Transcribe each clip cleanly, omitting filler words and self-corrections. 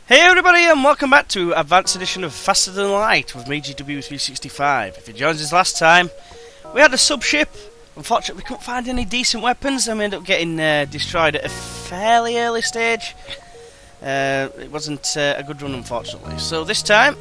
Hey everybody, and welcome back to Advanced Edition of Faster Than Light with me, GW365. If you joined us last time, we had a sub-ship. Unfortunately, we couldn't find any decent weapons, and we ended up getting destroyed at a fairly early stage. It wasn't a good run, unfortunately. So this time,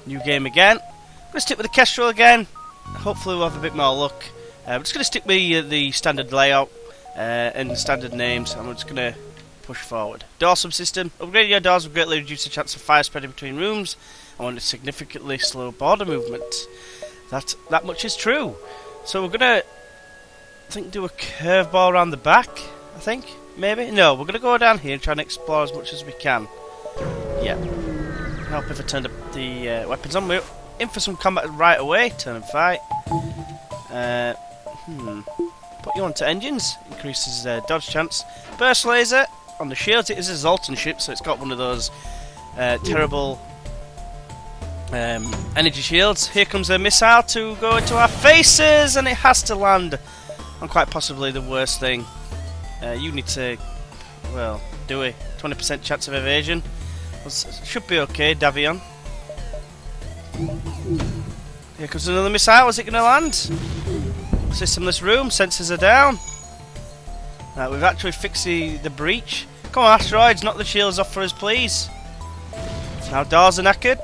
new game again. I'm going to stick with the Kestrel again. Hopefully we'll have a bit more luck. I'm just going to stick with the standard layout and the standard names. I'm just going to push forward. Door subsystem. Upgrading your doors will greatly reduce the chance of fire spreading between rooms and will significantly slow border movement. That much is true. So we're gonna, I think, do a curveball around the back. I think, maybe. No, we're gonna go down here and try and explore as much as we can. Yeah. Help if I turned up the weapons on. We're in for some combat right away. Turn and fight. Put you onto engines. Increases dodge chance. Burst laser. On the shields, it is a Zoltan ship, so it's got one of those terrible energy shields. Here comes a missile to go into our faces, and it has to land on quite possibly the worst thing. You need to, well, do a 20% chance of evasion. Should be okay, Davion. Here comes another missile. Is it going to land? Systemless room. Sensors are down. Right, we've actually fixed the breach. Come on, asteroids, knock the shields off for us, please. Now doors are knackered.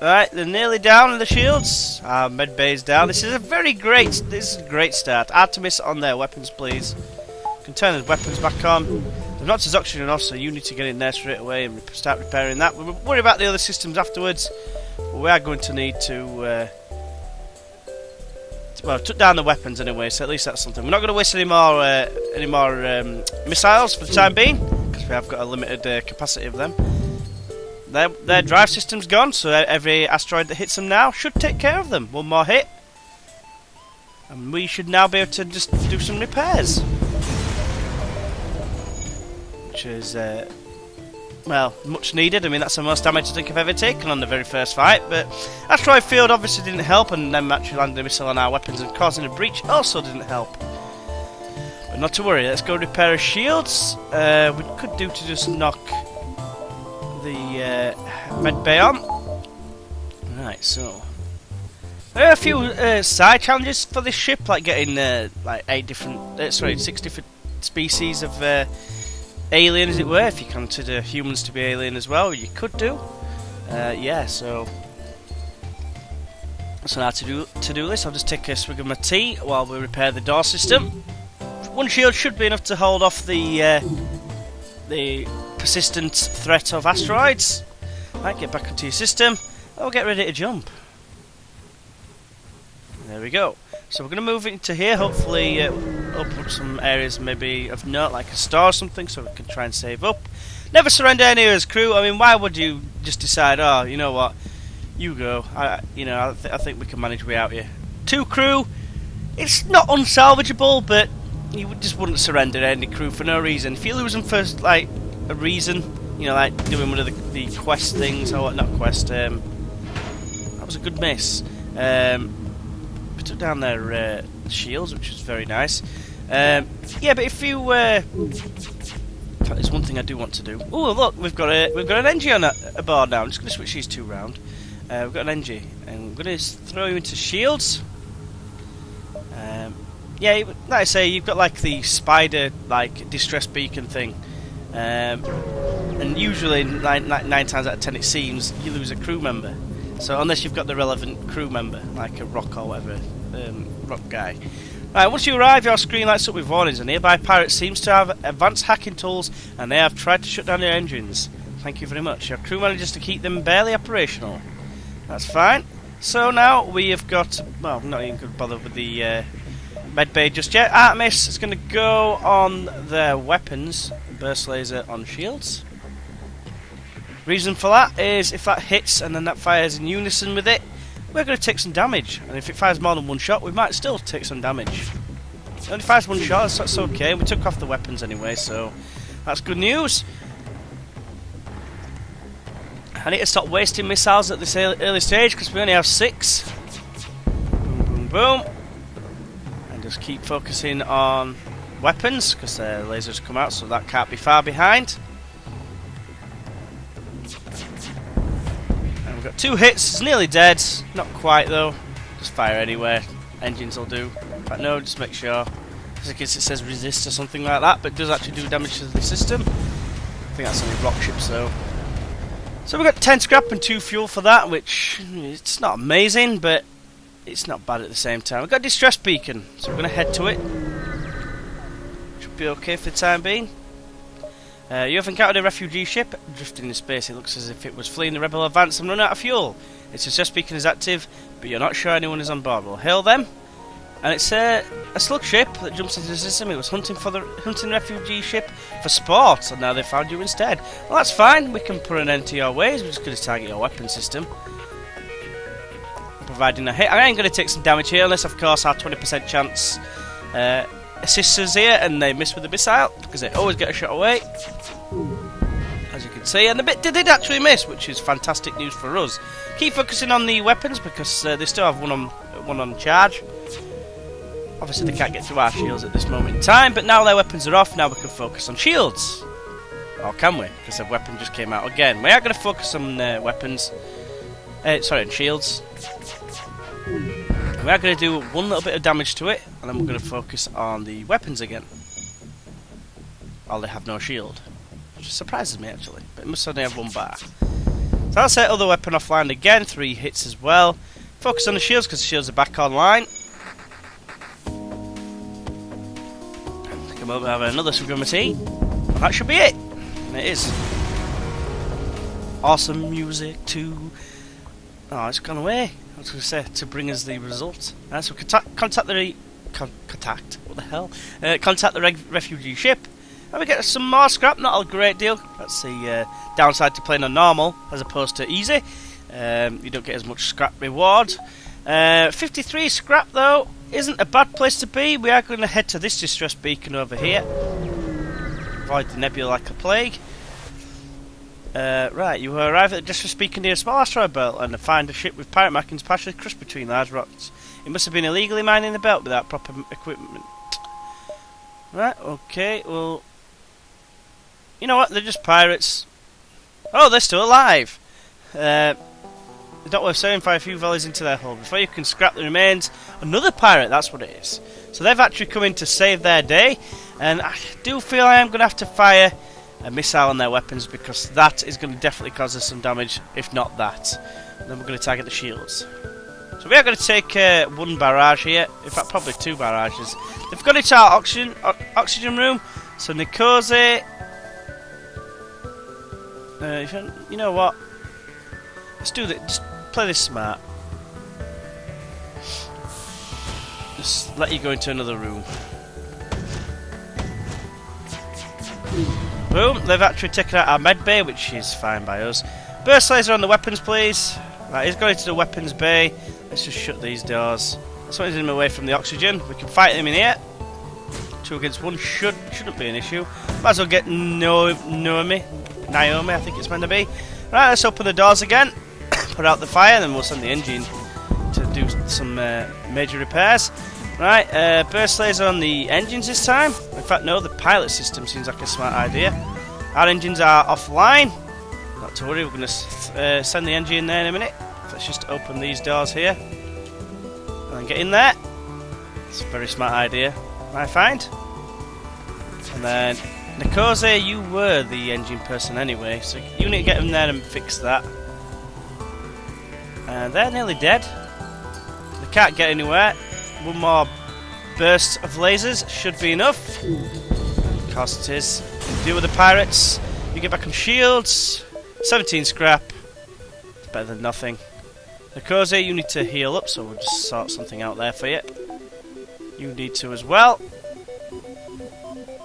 Right, they're nearly down in the shields. Our med bay's down. This is a great start. Artemis on their weapons, please. Can turn the weapons back on. They've knocked his oxygen off, so you need to get in there straight away and start repairing that. We'll worry about the other systems afterwards. But we are going to need to well, took down the weapons anyway, so at least that's something. We're not going to waste any more missiles for the time being, because we have got a limited capacity of them. Their drive system's gone, so every asteroid that hits them now should take care of them. One more hit, and we should now be able to just do some repairs. Which is, well, much needed. I mean, that's the most damage I think I've ever taken on the very first fight, but asteroid field obviously didn't help, and them actually landing a missile on our weapons and causing a breach also didn't help. But not to worry, let's go repair our shields. We could do to just knock the med bay on. Right, so there are a few side challenges for this ship, like getting like 6 different species of alien, as it were, if you consider humans to be alien as well. You could do. Yeah, so now to do this, I'll just take a swig of my tea while we repair the door system. One shield should be enough to hold off the persistent threat of asteroids. Right, get back into your system. I'll get ready to jump. There we go. So we're going to move into here, hopefully open up some areas maybe of note, like a store or something, so we can try and save up. Never surrender any of his crew. I mean, why would you just decide, oh, you know what, you go, I think we can manage way out here. 2 crew, it's not unsalvageable, but you just wouldn't surrender any crew for no reason. If you lose them for, like, a reason, you know, like doing one of the quest things, or not quest, that was a good miss. Took down their shields, which was very nice. Yeah, but if you there's one thing I do want to do. Oh, look, we've got an NG on aboard now. I'm just going to switch these 2 round. We've got an NG, and we're going to throw you into shields. Yeah, like I say, you've got like the spider, like distress beacon thing, and usually 9 times out of 10 it seems you lose a crew member. So unless you've got the relevant crew member, like a rock or whatever, rock guy. Right, once you arrive, your screen lights up with warnings. A nearby pirate seems to have advanced hacking tools, and they have tried to shut down your engines. Thank you very much. Your crew manages to keep them barely operational. That's fine. So now we have got, well, not even going to bother with the med bay just yet. Artemis is going to go on their weapons. Burst laser on shields. Reason for that is if that hits and then that fires in unison with it, we're going to take some damage. And if it fires more than one shot, we might still take some damage. It only fires one shot, so that's okay. We took off the weapons anyway, so that's good news. I need to stop wasting missiles at this early stage because we only have 6. Boom, boom, boom. And just keep focusing on weapons because their lasers come out, so that can't be far behind. And we've got 2 hits, it's nearly dead. Not quite though. Just fire anywhere. Engines will do. But no, just make sure. Just in case it says resist or something like that, but it does actually do damage to the system. I think that's only rock ships though. So we've got 10 scrap and 2 fuel for that, which it's not amazing, but it's not bad at the same time. We've got a distress beacon, so we're going to head to it. Should be okay for the time being. You have encountered a refugee ship drifting in space. It looks as if it was fleeing the rebel advance and run out of fuel. Its distress beacon is active, but you're not sure anyone is on board. We'll hail them. And it's a slug ship that jumps into the system. It was hunting refugee ship for sport, and now they found you instead. Well, that's fine. We can put an end to your ways. We're just going to target your weapon system, providing a hit. I am going to take some damage here, unless of course our 20% chance assists us here, and they miss with the missile because they always get a shot away, as you can see. And the bit did actually miss, which is fantastic news for us. Keep focusing on the weapons because they still have one on charge. Obviously they can't get through our shields at this moment in time, but now their weapons are off, now we can focus on shields. Or can we? Because their weapon just came out again. We are going to focus on weapons. On shields. We are going to do one little bit of damage to it, and then we're going to focus on the weapons again. While they have no shield. Which surprises me actually, but it must only have 1 bar. So I'll set other weapon offline again, 3 hits as well. Focus on the shields because the shields are back online. We'll have another sublimity. And that should be it. And it is. Awesome music too. Oh, it's gone away. I was going to say to bring us the result. So contact the what the hell? Contact the refugee ship. And we get some more scrap. Not a great deal. That's the downside to playing on normal as opposed to easy. You don't get as much scrap reward. 53 scrap though isn't a bad place to be. We are going to head to this distress beacon over here. Avoid the nebula like a plague. Right, you arrive at the distress beacon near a small asteroid belt and find a ship with pirate markings partially crushed between large rocks. It must have been illegally mining the belt without proper equipment. Right, okay, well... You know what, they're just pirates. Oh, they're still alive! Not worth saying, fire a few volleys into their hull. Before you can scrap the remains, another pirate, that's what it is. So they've actually come in to save their day, and I do feel I am going to have to fire a missile on their weapons because that is going to definitely cause us some damage, if not that. And then we're going to target the shields. So we are going to take 1 barrage here, in fact probably 2 barrages. They've got into our oxygen room, so Nikose... you know what? Let's do this. Just play this smart. Just let you go into another room. Boom. They've actually taken out our med bay, which is fine by us. Burst laser on the weapons, please. Right, he's going into the weapons bay. Let's just shut these doors. Something's in him away from the oxygen. We can fight him in here. 2 against 1 shouldn't be an issue. Might as well get Naomi, I think it's meant to be. Right, let's open the doors again. Put out the fire, and then we'll send the engine to do some major repairs. Right, burst laser on the engines this time. In fact, no, the pilot system seems like a smart idea. Our engines are offline. Not to worry, we're going to send the engine in there in a minute. Let's just open these doors here. And then get in there. It's a very smart idea, I find. And then, Nikose, you were the engine person anyway, so you need to get in there and fix that. And they're nearly dead. They can't get anywhere. 1 more burst of lasers should be enough. Of course it is. Deal with the pirates. You get back on shields. 17 scrap. It's better than nothing. Nikose, you need to heal up, so we'll just sort something out there for you. You need to as well.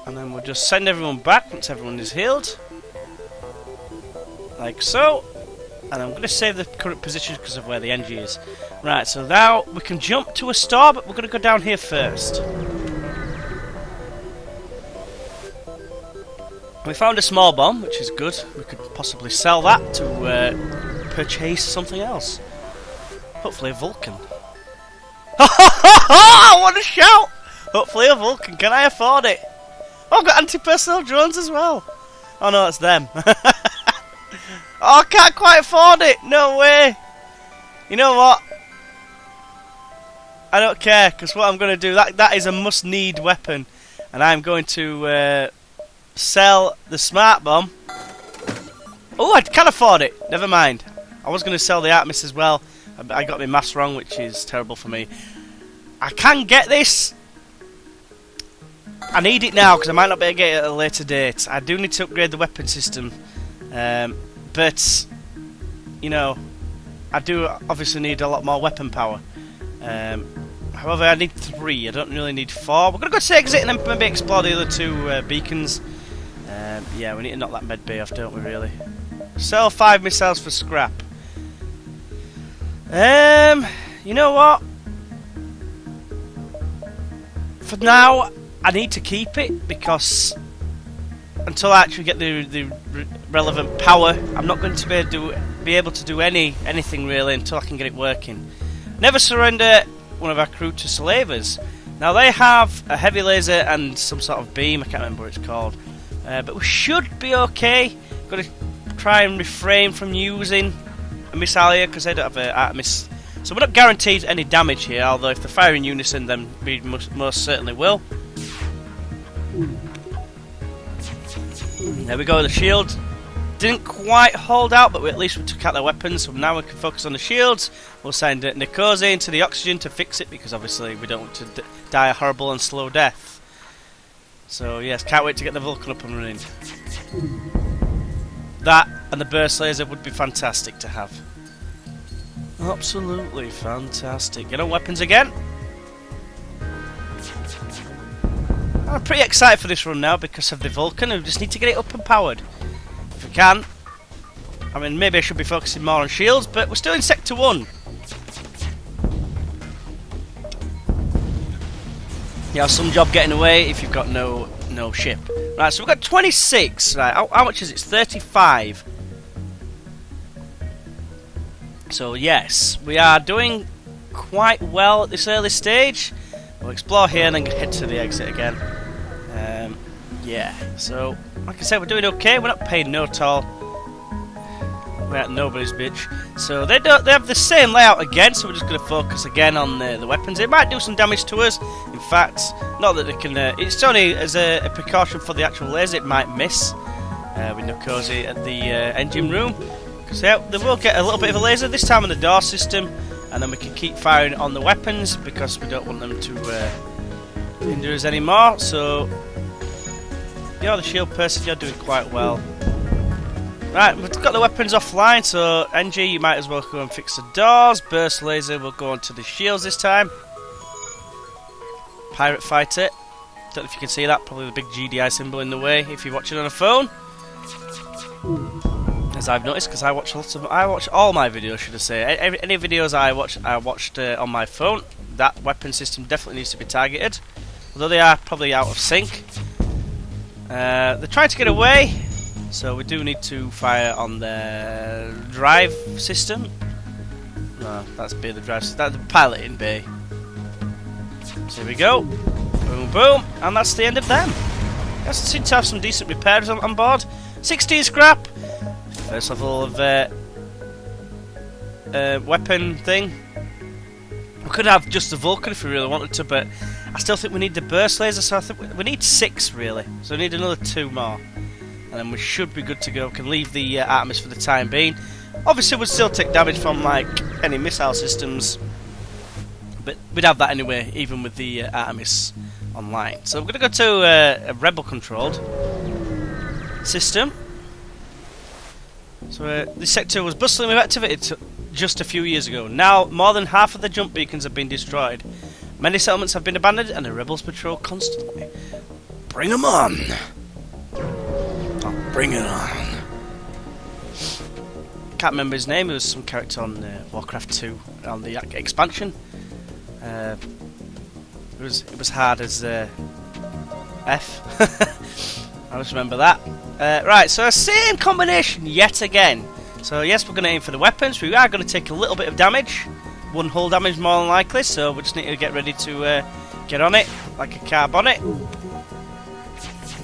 And then we'll just send everyone back once everyone is healed. Like so. And I'm going to save the current position because of where the NG is. Right, so now we can jump to a store, but we're going to go down here first. We found a small bomb, which is good. We could possibly sell that to purchase something else. Hopefully a Vulcan. I want to shout! Hopefully a Vulcan. Can I afford it? Oh, I've got anti-personnel drones as well. Oh no, it's them. Oh, I can't quite afford it. No way. You know what? I don't care, because what I'm going to do, that is a must-need weapon. And I'm going to sell the smart bomb. Oh, I can afford it. Never mind. I was going to sell the Artemis as well. I got my maths wrong, which is terrible for me. I can get this. I need it now, because I might not be able to get it at a later date. I do need to upgrade the weapon system. But, you know, I do obviously need a lot more weapon power. However, I need 3. I don't really need 4. We're going to go to exit and then maybe explore the other 2 beacons. Yeah, we need to knock that med bay off, don't we, really? Sell 5 missiles for scrap. You know what? For now, I need to keep it, because until I actually get the relevant power, I'm not going to be able to do anything really until I can get it working. Never surrender one of our crew to slavers. Now they have a heavy laser and some sort of beam, I can't remember what it's called. But we should be okay. Got to try and refrain from using a missile here, because they don't have an Artemis. So we're not guaranteed any damage here, although if they fire in unison, then we most certainly will. There we go, the shield didn't quite hold out, but at least we took out their weapons, so now we can focus on the shields. We'll send Nicosia into the oxygen to fix it, because obviously we don't want to die a horrible and slow death. So yes, can't wait to get the Vulcan up and running. That and the burst laser would be fantastic to have. Absolutely fantastic. Get on weapons again. I'm pretty excited for this run now because of the Vulcan. We just need to get it up and powered. If we can. I mean, maybe I should be focusing more on shields, but we're still in Sector 1. You have some job getting away if you've got no ship. Right, so we've got 26. Right, how much is it? It's 35. So yes, we are doing quite well at this early stage. We'll explore here and then head to the exit again. Yeah, so like I said, we're doing okay. We're not paying no toll. We're at nobody's bitch. So they have the same layout again. So we're just going to focus again on the weapons. It might do some damage to us. In fact, not that they can. It's only as a precaution for the actual laser. It might miss with Nicosia at the engine room. Because they will get a little bit of a laser this time on the door system, and then we can keep firing on the weapons because we don't want them to hinder us anymore. So you're the shield person, you're doing quite well. Right, we've got the weapons offline, so NG, you might as well go and fix the doors. Burst laser will go onto the shields this time. Pirate fighter. Don't know if you can see that, probably the big GDI symbol in the way if you're watching on a phone. As I've noticed, because I watch all my videos, should I say. Any videos I watched on my phone. That weapon system definitely needs to be targeted, although they are probably out of sync. They're trying to get away, so we do need to fire on the drive system. No, that's the drive system. That's the piloting bay. So here we go. Boom, boom, and that's the end of them. Guys seem to have some decent repairs on board. 16 scrap. First level of weapon thing. We could have just the Vulcan if we really wanted to, but I still think we need the burst laser, so I think we need 6 really. So we need another 2 more. And then we should be good to go. We can leave the Artemis for the time being. Obviously we'd still take damage from like any missile systems, but we'd have that anyway, even with the Artemis online. So we're going to go to a rebel controlled system. So this sector was bustling with activity just a few years ago. Now more than half of the jump beacons have been destroyed. Many settlements have been abandoned and the rebels patrol constantly. Bring them on! Oh, bring it on! Can't remember his name. It was some character on Warcraft 2 on the expansion. It was hard as F. I just remember that. Right, so same combination yet again. So yes, we're going to aim for the weapons. We are going to take a little bit of damage. 1 hull damage more than likely, so we just need to get ready to get on it, like a car bonnet.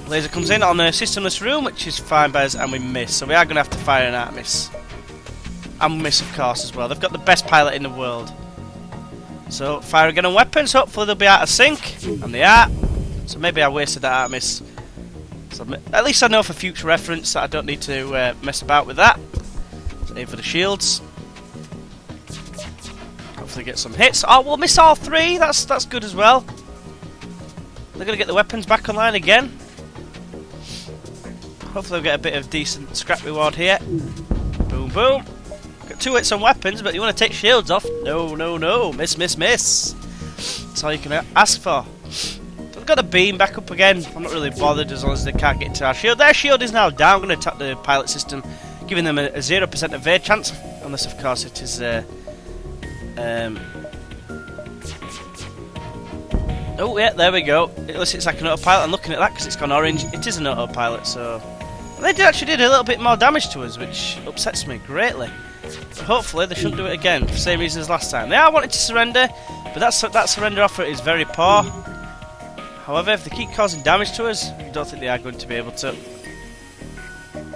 Laser comes in on a systemless room, which is fine by us, and we miss. So we are going to have to fire an Artemis. And miss, of course, as well. They've got the best pilot in the world. So, fire again on weapons. Hopefully they'll be out of sync. And they are. So maybe I wasted that Artemis. So at least I know for future reference that I don't need to mess about with that. So aim for the shields. Hopefully get some hits. Oh, we'll miss all three. That's good as well. They're going to get the weapons back online again. Hopefully we'll get a bit of decent scrap reward here. Boom, boom. Got 2 hits on weapons, but you want to take shields off? No, no, no. Miss, miss, miss. That's all you can ask for. So we've got the beam back up again. I'm not really bothered as long as they can't get into our shield. Their shield is now down. I'm going to attack the pilot system, giving them a 0% evade chance. Unless, of course, it is... Oh, yeah, there we go. It looks like an autopilot. I'm looking at that because it's gone orange. It is an autopilot, so... And they actually did a little bit more damage to us, which upsets me greatly. But hopefully they shouldn't do it again, for the same reason as last time. They are wanting to surrender, but that surrender offer is very poor. However, if they keep causing damage to us, I don't think they are going to be able to.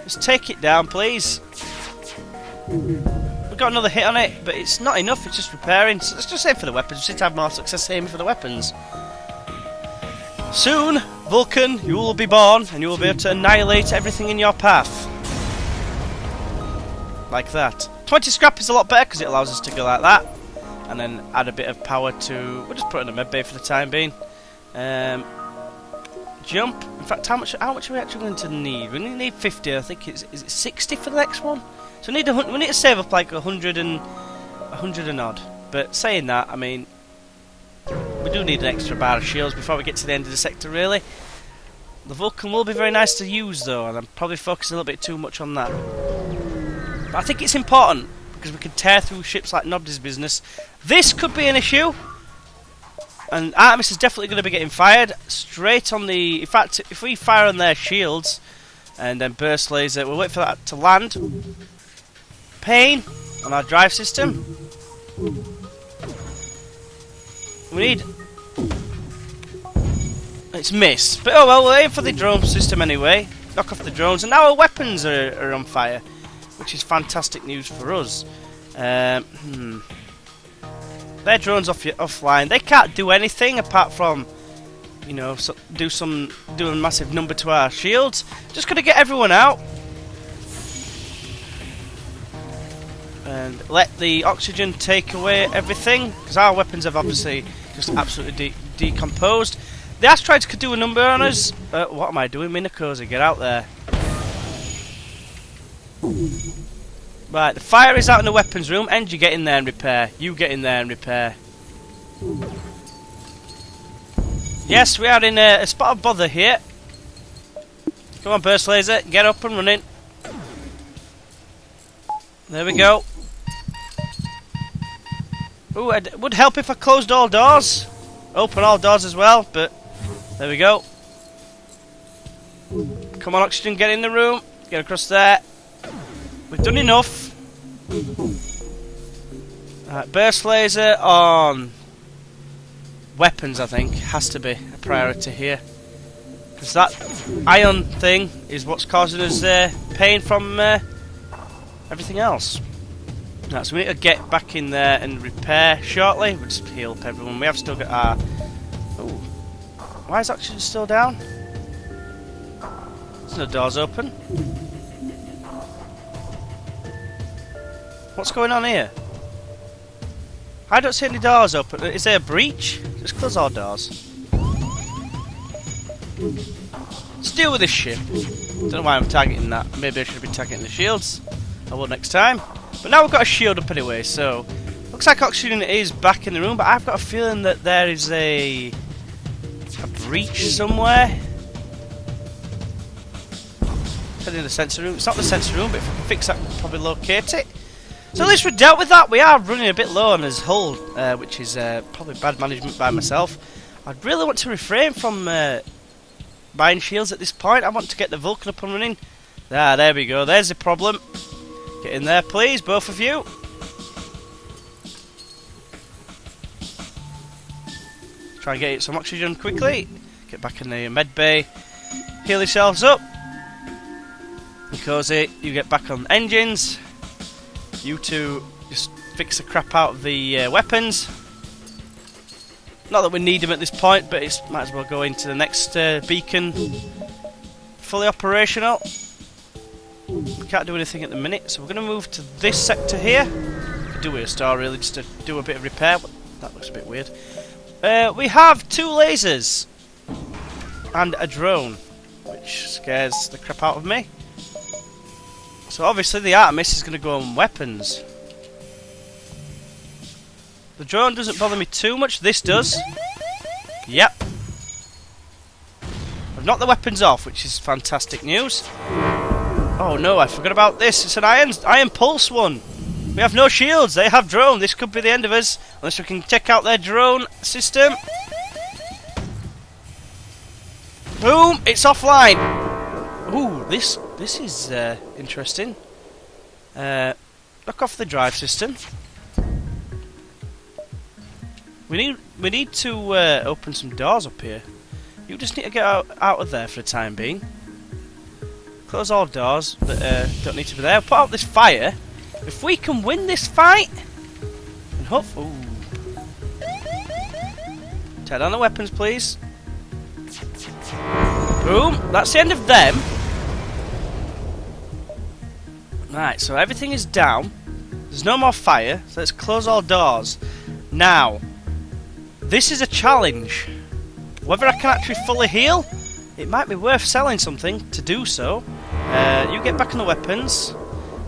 Just take it down, please. We've got another hit on it, but it's not enough, it's just repairing. So let's just aim for the weapons. We seem to have more success aiming for the weapons. Soon, Vulcan, you will be born, and you will be able to annihilate everything in your path. Like that. 20 scrap is a lot better, because it allows us to go like that. And then add a bit of power to... We'll just put it in a med bay for the time being. Jump. In fact, how much are we actually going to need? We need 50, I think. Is it 60 for the next one? So we need to save up like 100 and odd. But saying that, I mean... We do need an extra bar of shields before we get to the end of the sector, really. The Vulcan will be very nice to use, though, and I'm probably focusing a little bit too much on that. But I think it's important, because we can tear through ships like nobody's business. This could be an issue, and Artemis is definitely going to be getting fired straight on the... In fact, if we fire on their shields, and then burst laser, we'll wait for that to land. Pain on our drive system. We need... It's missed. But oh well, we'll aim for the drone system anyway. Knock off the drones. And now our weapons are on fire. Which is fantastic news for us. Their drones offline. They can't do anything apart from... You know, do a massive number to our shields. Just gonna get everyone out. And let the oxygen take away everything. Because our weapons have obviously... just absolutely decomposed. The asteroids could do a number on us. What am I doing, Minakosa? Get out there. Right, the fire is out in the weapons room. Engie, get in there and repair. You get in there and repair. Yes, we are in a spot of bother here. Come on, burst laser. Get up and running. There we go. Ooh, it would help if I closed all doors. Open all doors as well, but there we go. Come on, oxygen, get in the room. Get across there. We've done enough. Burst laser on weapons, I think, has to be a priority here. Because that ion thing is what's causing us pain from everything else. Right, so we need to get back in there and repair shortly. We'll just heal up everyone. We have still got our... Ooh. Why is oxygen still down? There's no doors open. What's going on here? I don't see any doors open. Is there a breach? Just close all doors. Let's deal with this ship. Don't know why I'm targeting that. Maybe I should have been targeting the shields. I will next time. But now we've got a shield up anyway, so... Looks like oxygen is back in the room, but I've got a feeling that there is a breach somewhere. It's in the sensor room. It's not the sensor room, but if we can fix that, we can probably locate it. So at least we've dealt with that. We are running a bit low on his hull, which is probably bad management by myself. I'd really want to refrain from buying shields at this point. I want to get the Vulcan up and running. There we go. There's the problem. Get in there, please, both of you. Try and get some oxygen quickly. Get back in the med bay. Heal yourselves up. Because you get back on engines. You two just fix the crap out of the weapons. Not that we need them at this point, but it might as well go into the next beacon fully operational. We can't do anything at the minute, so we're going to move to this sector here. Do a star really, just to do a bit of repair. That looks a bit weird. We have 2 lasers and a drone, which scares the crap out of me. So obviously the Artemis is going to go on weapons. The drone doesn't bother me too much. This does. Yep. I've knocked the weapons off, which is fantastic news. Oh no, I forgot about this. It's an iron pulse one. We have no shields. They have drone. This could be the end of us, unless we can check out their drone system. Boom! It's offline. Ooh, this is interesting. Knock off the drive system. We need to open some doors up here. You just need to get out of there for the time being. Close all doors that don't need to be there. Put out this fire. If we can win this fight, and hopefully, tear down the weapons, please. Boom! That's the end of them. Right, so everything is down. There's no more fire, so let's close all doors. Now, this is a challenge. Whether I can actually fully heal, it might be worth selling something to do so. You get back on the weapons.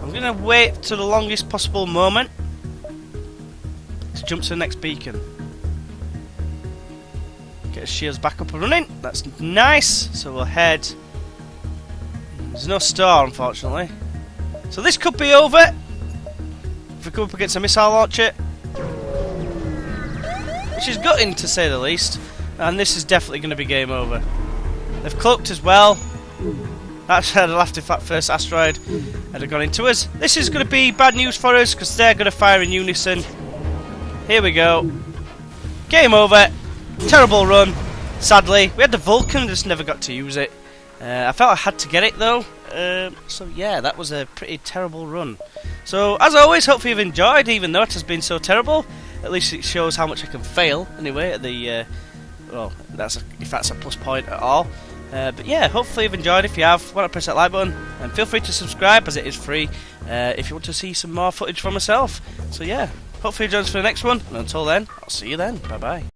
I'm going to wait to the longest possible moment to jump to the next beacon. Get his shields back up and running. That's nice. So we'll head. There's no star, unfortunately. So this could be over. If we come up against a missile launcher, which is gutting to say the least. And this is definitely going to be game over. They've cloaked as well. That's I'd laughed if that first asteroid had gone into us. This is going to be bad news for us because they're going to fire in unison. Here we go. Game over. Terrible run. Sadly, we had the Vulcan, just never got to use it. I felt I had to get it though. So yeah, that was a pretty terrible run. So as always, hopefully you've enjoyed, even though it has been so terrible. At least it shows how much I can fail anyway at the well, if that's a plus point at all. But yeah, hopefully you've enjoyed. If you have, why not press that like button, and feel free to subscribe as it is free if you want to see some more footage from myself. So yeah, hopefully you join us for the next one, and until then, I'll see you then. Bye bye.